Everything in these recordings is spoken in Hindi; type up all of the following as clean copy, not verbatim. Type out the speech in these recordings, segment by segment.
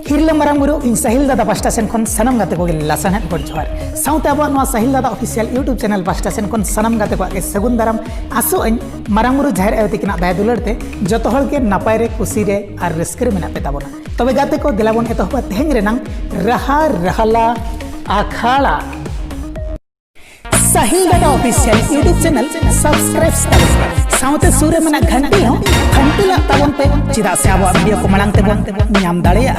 हिरला मरांगुरु इन साहिल दादा पास्टा सेन खन सनम गाते को लासान है गड जोहार साउथ अब नवा साहिल दादा official YouTube channel pasta Sen खन सनम गाते को के सगुन दाराम आसो अन मरांगुरु जाहिर एवते किना दाय दुलरते जतो हल के नापाय रे खुशी रे आर रस्कर मेना पे ताबोना तबे गाते को दिलाबोन एतोहबा तेहेंग रेनांग रहा रहला आखाड़ा साहिल दादा ऑफिशियल यूट्यूब चैनल सब्सक्राइब साउते सूर्य मना घंटी हो घंटी ला ताबोन पे चिदा से अब वीडियो को मलांग ते बोन न्याम दाड़ेया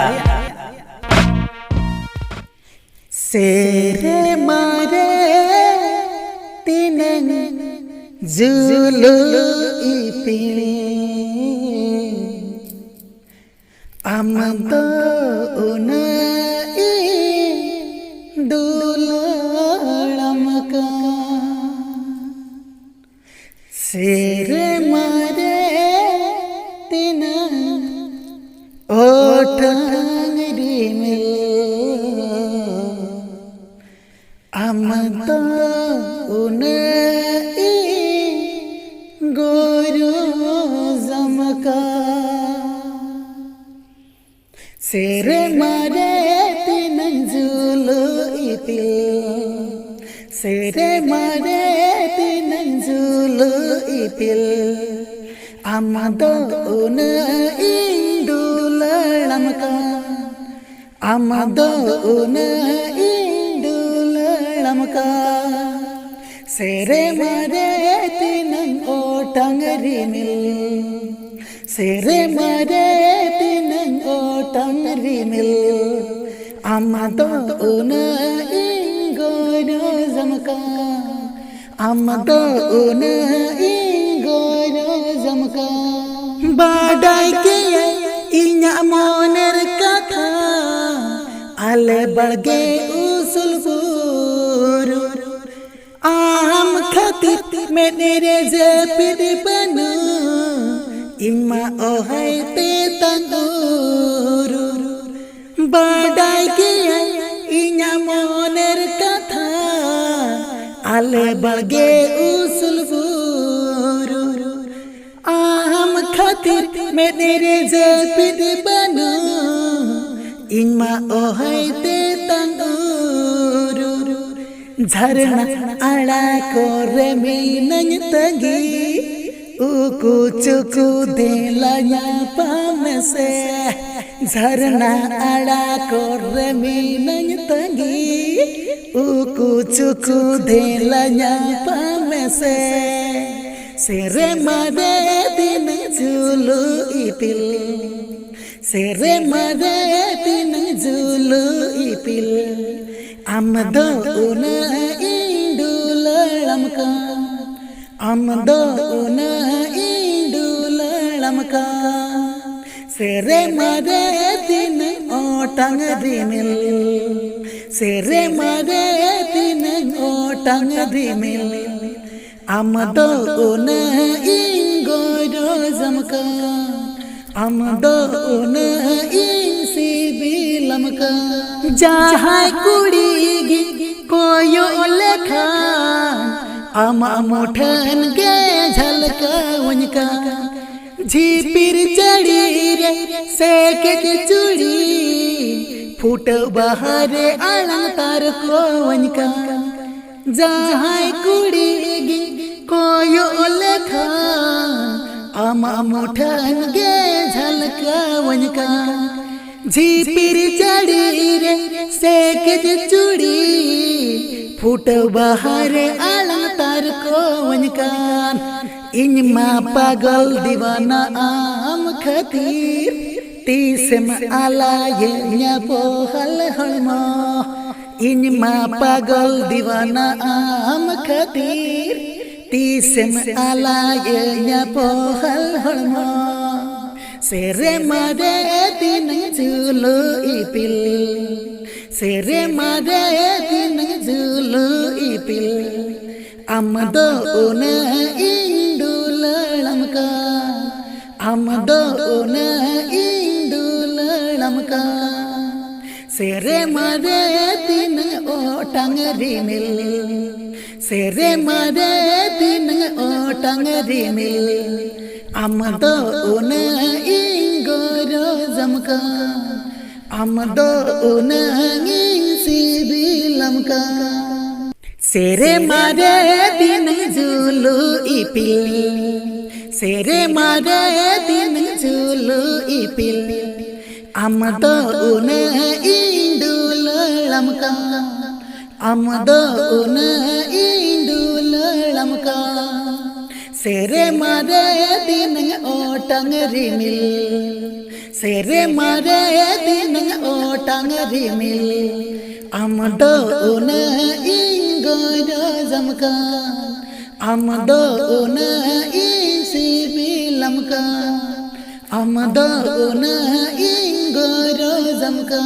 सेरे मारे तिनंग जुलु इपिली अमदो उना दुलड़मका सेरे मारे तिनंग ओठंगरी मिल अमदो उना गोरो जमका सेरे मारे तिनंग जुलु इपिल सेरे मारे तिनंग जुलु इपिल अमदो उना इंदुलड़मका अमदो उना इंदुलड़मका सेरे मारे तिनंग ओटंगरी मिल सेरे मारे तिनंग ओटंगरी मिल अमदो उना इंगोरो जमका अमदो उना इंगोरो जमका बाडाय के इन्या मोनेर कथा आले बड़गे उसल बुरु आम खातिर मेरे जपिद बनु इम्मा ओहाय ते तंगुरु बाडाय के इन्या मोनेर कथा आले बड़गे उसल बुरु आम खातिर मेरे जपिद बनु इम्मा ओहाय ते तंगुरु झरना आड़ा को रेमिनंग तगी उकु चुकु देलाया पाम से झरना आड़ा को रेमिनंग तगी उकु चुकु देलाया पाम से सेरे मारे दिन जुलु इपिल सेरे मारे दिन जुलु इपिल अमदो उना इंदुलड़मका अमदो उना इंदुलड़मका सेरे मारे दिन ओटंगरी मिल सेरे मारे दिन ओटंगरी मिल अमदो उना इंगोरो जमका अमदो उना इंसिबिलमका जहाँ कुड़ी कोयो लेखा अमा मुठन गे झलका उनका झीपिर चढ़ी रे सेके चूड़ी फूट बहारे अलंग तार को उनका जहाँ कुड़ी कोयो लेखा अमा मुठन गे झलका उनका झीपिर चढ़ी रे सेके चूड़ी फूट बहारे अलंग तार को वनकान इनमा पागल दीवाना आम खातिर तीसम आलाये न्या पोहल हलमा इनमा पागल दीवाना आम खातिर तीसम आलाये न्या पोहल हलमा सेरे मारे तिनंग जुलु इपिल सेरे मारे तिनंग जुलु इपिल अमदो उना इंदुलड़मका अमदो उना इंदुलड़मका सेरे मारे तिनंग ओटंगरी मिल सेरे मारे तिनंग ओटंगरी मिल अमदो उना इंगोरो जमका am do unangin sibilam ka sere mare din julu ipil sere mare din julu ipil am do unangin dulalam ka am do unangin dulalam ka sere mare din otang rimil sere mare din otang rimil am do unangin godo zamka am do unangin sibilam ka am do unangin godo zamka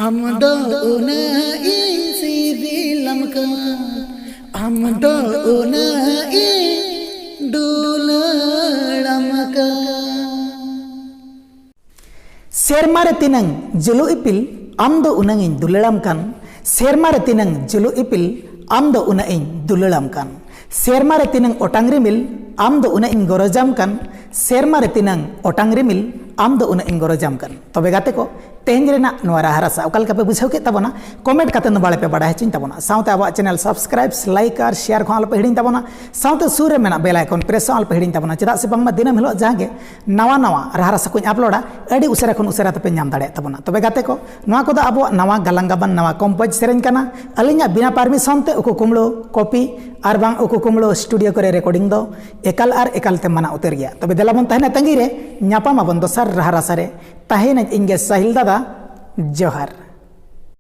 am do unangin sibilam ka am do unangin dulalam ka sermare tinang julu ipil am do unangin dulalam kan sermare tinang julu ipil am do unangin dulalam kan sermare tinang otang rimil am do unangin gorojam kan sermare tinang otang rimil am do unangin gorojam kan tobe gate ko तेहन रासा ओका पे बुझाव के तबना कमेंट करते बाड़े पे बड़ा चिन तबना साउते अब चैनल सब्सक्राइब लाइक और शेयर को पे हिड़ी तबना साउते सूर में बेल आइकन प्रेस पे हिड़ी तबना चेदा से बांग दिनम हिलो जहाँ नवा नवा रासा को अपलोडा अड़ी उसरा खन उसरा पे नाम दाड़े तबना तबे गाते को नवा को अब नवा गलांग गाबान नवा कम्पोज सेरेन काना अलिंगा बिना परमिशन ते उको कुमड़ो कॉपी और बांग उको कुमड़ो स्टूडियो करे रिकॉर्डिंग दो एकाल और एकाल ते मना उतर गया तबे देलाबन तहना तंगी रे ᱧᱟᱯᱟᱢ ᱟᱵᱚᱱ ᱫᱚᱥᱟᱨ ᱨᱟᱦᱟ ᱨᱟᱥᱟ ᱨᱮ ᱛᱟᱦᱮᱱ ᱤᱧ ᱜᱮ ᱥᱟᱦᱤᱞ ᱫᱟᱫᱟ ᱡᱚᱦᱟᱨ।